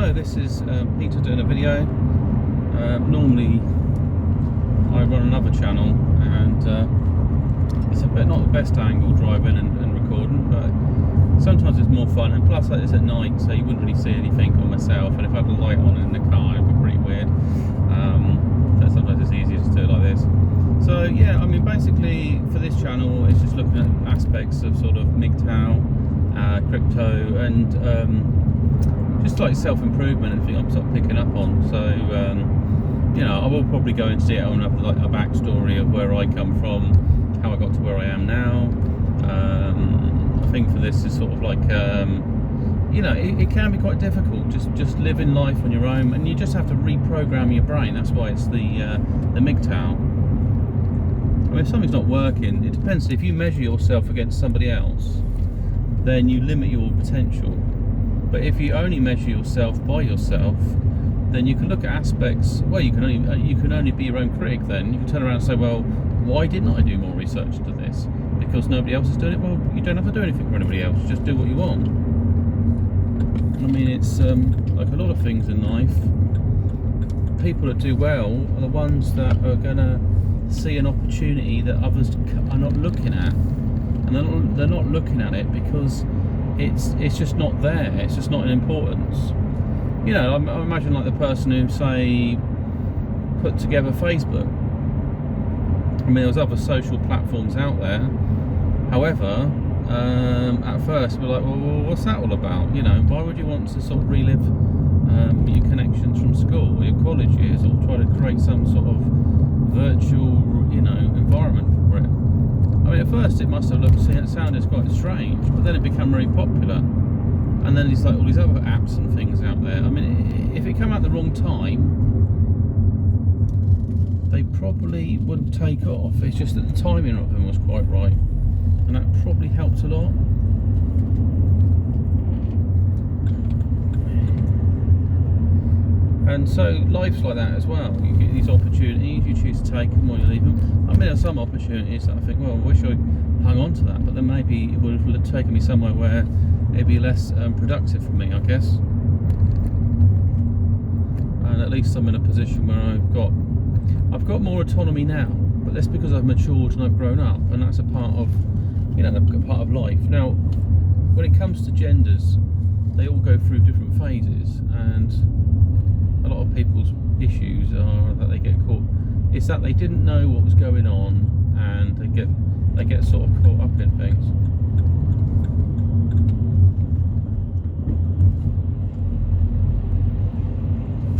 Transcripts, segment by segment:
Hello, this is Peter doing a video. Normally I run another channel and it's not the best angle driving and recording, but sometimes it's more fun, and plus it's at night so you wouldn't really see anything on myself, and if I had the light on in the car it'd be pretty weird. So sometimes it's easier to do it like this. So yeah, I mean basically for this channel it's just looking at aspects of sort of MGTOW, crypto, and just like self-improvement and things I'm sort of picking up on. So you know, I will probably go into it on like a backstory of where I come from, how I got to where I am now. I think for this is sort of like you know, it can be quite difficult just living life on your own, and you just have to reprogram your brain. That's why it's the MGTOW. I mean, if something's not working, it depends. If you measure yourself against somebody else, then you limit your potential. But if you only measure yourself by yourself, then you can look at aspects. Well, you can only be your own critic. Then you can turn around and say, well, why didn't I do more research into this? Because nobody else is doing it. Well, you don't have to do anything for anybody else. Just do what you want. I mean, it's like a lot of things in life. People that do well are the ones that are gonna see an opportunity that others are not looking at, and they're not looking at it because it's just not there. It's just not in importance. You know, I imagine like the person who say put together Facebook. I mean, there's other social platforms out there. However, at first we're like, well, what's that all about? You know, why would you want to sort of relive your connections from school or your college years, or try to create some sort of virtual, you know, environment for it? I mean, at first it must have sounded quite strange, but then it became very popular. And then there's like all these other apps and things out there. I mean, if it came out at the wrong time, they probably wouldn't take off. It's just that the timing of them was quite right, and that probably helped a lot. And so life's like that as well. You get these opportunities, you choose to take them or you leave them. I mean, there are some opportunities that I think, well, I wish I hung on to that, but then maybe it would have taken me somewhere where it'd be less productive for me, I guess. And at least I'm in a position where I've got more autonomy now, but that's because I've matured and I've grown up, and that's a part of, you know, a part of life. Now, when it comes to genders, they all go through different phases, and a lot of people's issues are that they get caught. It's that they didn't know what was going on, and they get sort of caught up in things.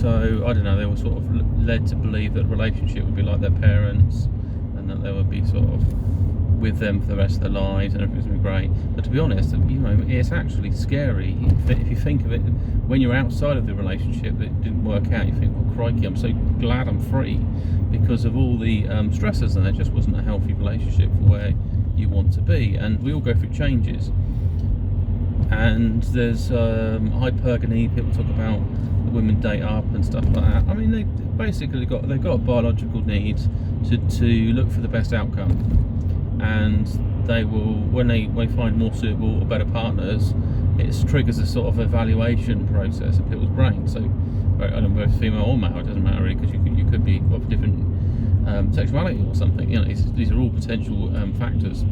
So I don't know. They were sort of led to believe that a relationship would be like their parents, and that they would be sort of with them for the rest of their lives, and everything's going to be great. But to be honest, you know, it's actually scary if you think of it. When you're outside of the relationship that didn't work out, you think, well, crikey, I'm so glad I'm free, because of all the stressors, and it just wasn't a healthy relationship for where you want to be. And we all go through changes, and there's hypergamy. People talk about women date up and stuff like that. I mean, they basically they've got biological needs to look for the best outcome, and they will, when they find more suitable or better partners, it triggers a sort of evaluation process in people's brains. So I don't know, both female or male, it doesn't matter really, because you could be of different sexuality or something. You know, these are all potential factors.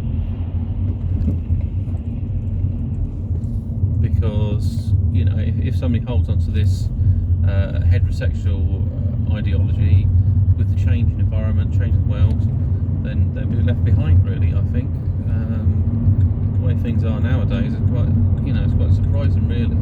Because, you know, if somebody holds onto this heterosexual ideology, with the changing environment, changing world, then they'll be left behind, really, I think. The way things are nowadays is quite, you know, it's quite surprising, really.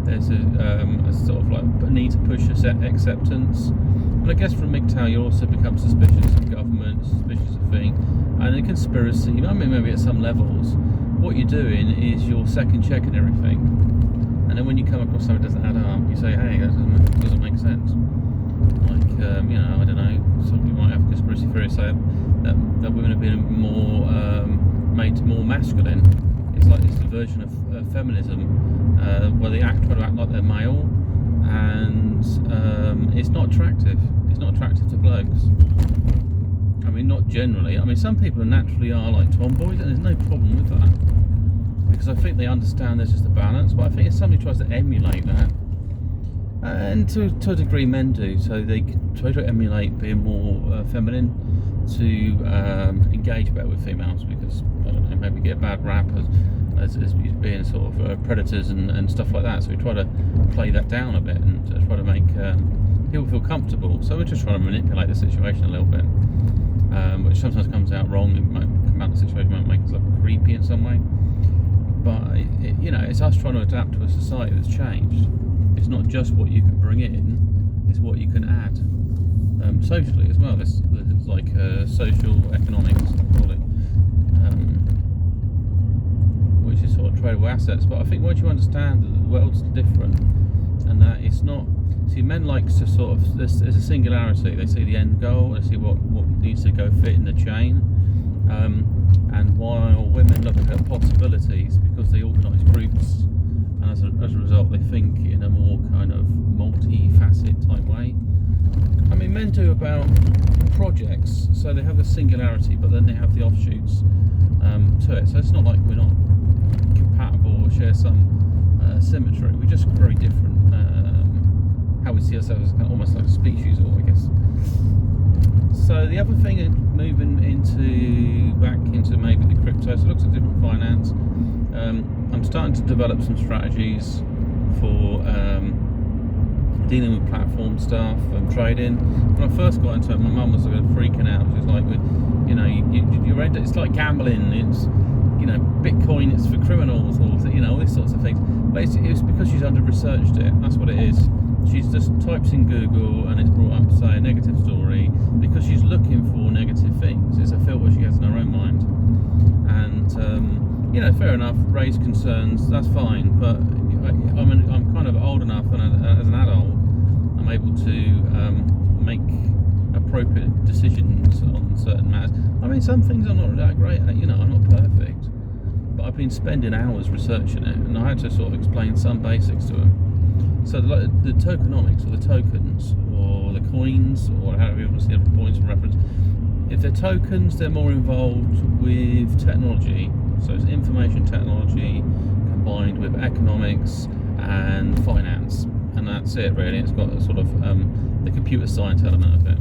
There's a sort of like a need to push acceptance, and I guess from MGTOW you also become suspicious of government, suspicious of things, and a conspiracy. I mean, maybe at some levels, what you're doing is you're second checking everything, and then when you come across something that doesn't add up, you say, hey, that doesn't make sense. Like, you know, I don't know, some people might have conspiracy theories say that women have been more made more masculine. It's like this version of feminism, where they try to act like they're male, and it's not attractive. It's not attractive to blokes. I mean, not generally. I mean, some people naturally are like tomboys, and there's no problem with that. because I think they understand there's just a balance. But I think if somebody tries to emulate that, and to a degree men do, so they try to emulate being more feminine to engage better with females, because I don't know, maybe get a bad rap as being sort of predators and stuff like that. So we try to play that down a bit and try to make people feel comfortable. So we're just trying to manipulate the situation a little bit, which sometimes comes out wrong. It might come out the situation might make us look creepy in some way, but it's us trying to adapt to a society that's changed. It's not just what you can bring in, it's what you can add socially as well. There's like social economics, I call it, which is sort of tradable assets. But I think once you understand that the world's different and that it's not, see, men like to sort of, there's a singularity. They see the end goal, they see what needs to go fit in the chain, and while women look at possibilities because they organise groups, and as a result they think in a more kind of multi-facet type way. I mean, men do about projects, so they have a singularity, but then they have the offshoots to it. So it's not like we're not compatible or share some symmetry. We're just very different. How we see ourselves as kind of almost like a species, or I guess. So the other thing, moving back into maybe the crypto, so it looks at different finance. I'm starting to develop some strategies for dealing with platform stuff and trading. When I first got into it, my mum was freaking out. She was like, you read it, it's like gambling, it's Bitcoin, it's for criminals, or all these sorts of things. But it's because she's under researched it. That's what it is. She's just types in Google and it's brought up, say, a negative story, because she's looking for negative things. It's a filter she has in her own mind. And fair enough, raise concerns, that's fine. But I'm kind of old enough, and as an adult, I'm able to make appropriate decisions on certain matters. I mean, some things are not that great. I'm not perfect, but I've been spending hours researching it, and I had to sort of explain some basics to her. So the tokenomics, or the tokens, or the coins, or however you want to see the points of reference, if they're tokens, they're more involved with technology. So it's information technology combined with economics and finance, and that's it really. It's got a sort of the computer science element of it,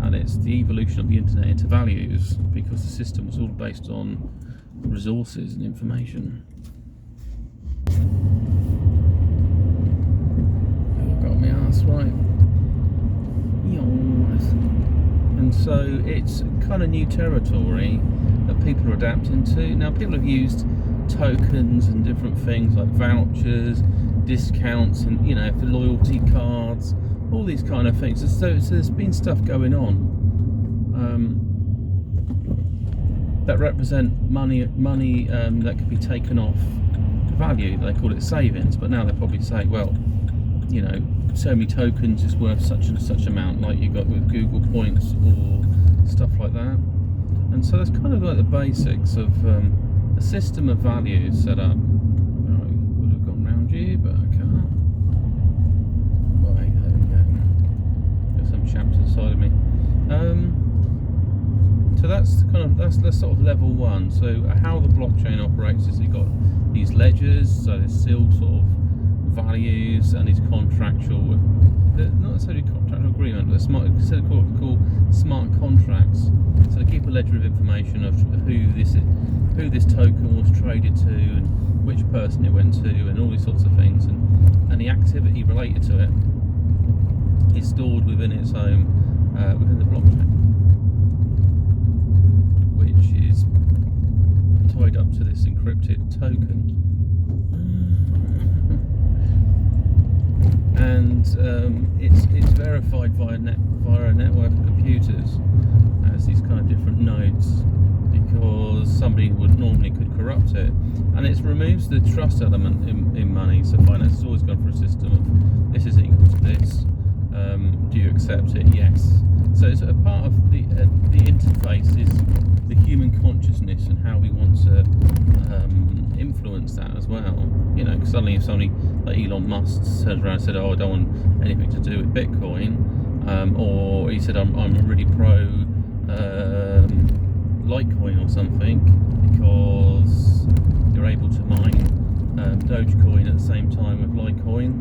and it's the evolution of the internet into values, because the system was all based on resources and information. Got me ass right. And so it's kind of new territory that people are adapting to. Now, people have used tokens and different things like vouchers, discounts, and for loyalty cards, all these kind of things. So there's been stuff going on that represent money that could be taken off value. They call it savings, but now they probably say, well, so many tokens is worth such and such amount, like you got with Google points or stuff like that. And so that's kind of like the basics of a system of value set up. I would have gone round you, but I can't. Right, there we go. Got some chap to the side of me. So that's sort of level one. So how the blockchain operates is you've got these ledgers, so there's sealed sort of values, and these contractual, not necessarily contractual agreement, but considered called smart contracts. So they keep a ledger of information of who this token was traded to, and which person it went to, and all these sorts of things, and the activity related to it is stored within its own within the blockchain, which is tied up to this encrypted token. And it's verified via a network of computers as these kind of different nodes, because somebody could corrupt it, and it removes the trust element in money. So finance has always gone for a system of this is equal to this. Do you accept it? Yes. So it's a part of the interface is the human consciousness and how we want to influence that as well. Because suddenly if somebody like Elon Musk turned around and said, "Oh, I don't want anything to do with Bitcoin," or he said, "I'm really pro Litecoin or something," because you're able to mine Dogecoin at the same time with Litecoin,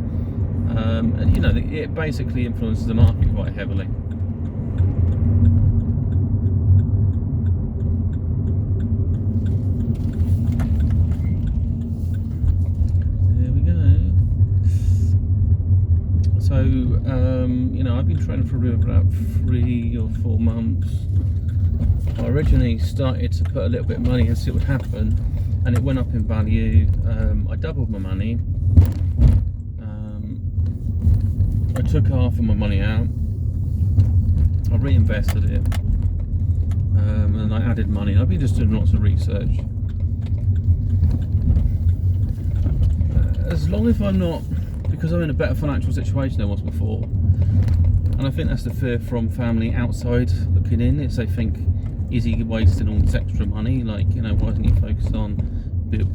and you know, it basically influences the market quite heavily. There we go. So you know, I've been trading for about 3 or 4 months. I originally started to put a little bit of money and see what would happen, and it went up in value. I doubled my money. I took half of my money out, I reinvested it, and I added money. I've been just doing lots of research. As long as I'm not, because I'm in a better financial situation than I was before, and I think that's the fear from family outside looking in, is they think, is he wasting all this extra money? Like, you know, why isn't he focused on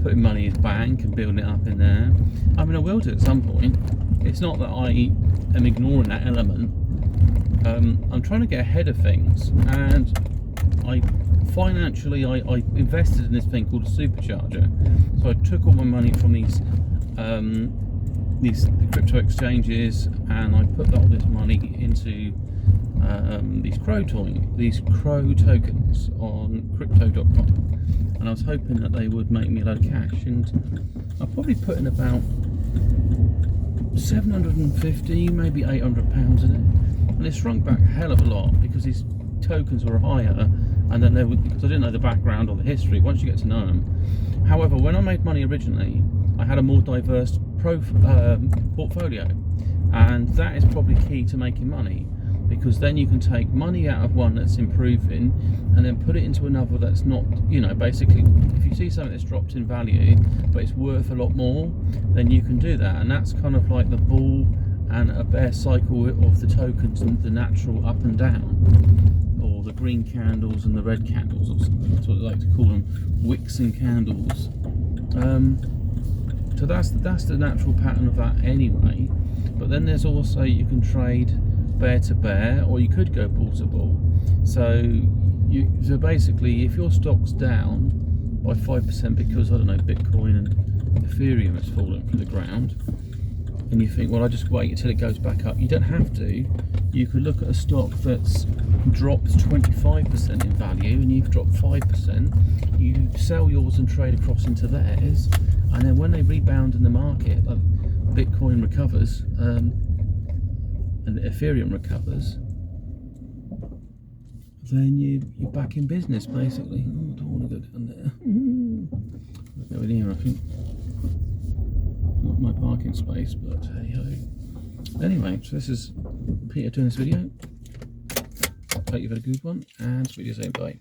putting money in his bank and building it up in there? I mean, I will do at some point. It's not that I am ignoring that element. I'm trying to get ahead of things, and I invested in this thing called a supercharger. So I took all my money from these crypto exchanges, and I put all this money into these crow tokens on crypto.com, and I was hoping that they would make me a load of cash, and I probably put in about 750, maybe £800 in it, and it shrunk back a hell of a lot because these tokens were higher, and then because I didn't know the background or the history. Once you get to know them, however, when I made money originally, I had a more diverse portfolio, and that is probably key to making money, because then you can take money out of one that's improving and then put it into another that's not, you know, basically if you see something that's dropped in value but it's worth a lot more, then you can do that. And that's kind of like the bull and a bear cycle of the tokens, and the natural up and down, or the green candles and the red candles, or something. That's what I like to call them, wicks and candles. So that's the natural pattern of that anyway. But then there's also, you can trade bear to bear, or you could go bull to bull. So basically, if your stock's down by 5% because, I don't know, Bitcoin and Ethereum has fallen from the ground, and you think, well, I just wait until it goes back up. You don't have to. You could look at a stock that's dropped 25% in value, and you've dropped 5%. You sell yours and trade across into theirs, and then when they rebound in the market, like Bitcoin recovers, and Ethereum recovers, then you're back in business, basically. Oh, I don't want to go down there. I'll go in here, I think. Not my parking space, but hey ho. Anyway, so this is Peter doing this video. Hope you've had a good one, and speak to you soon. Bye.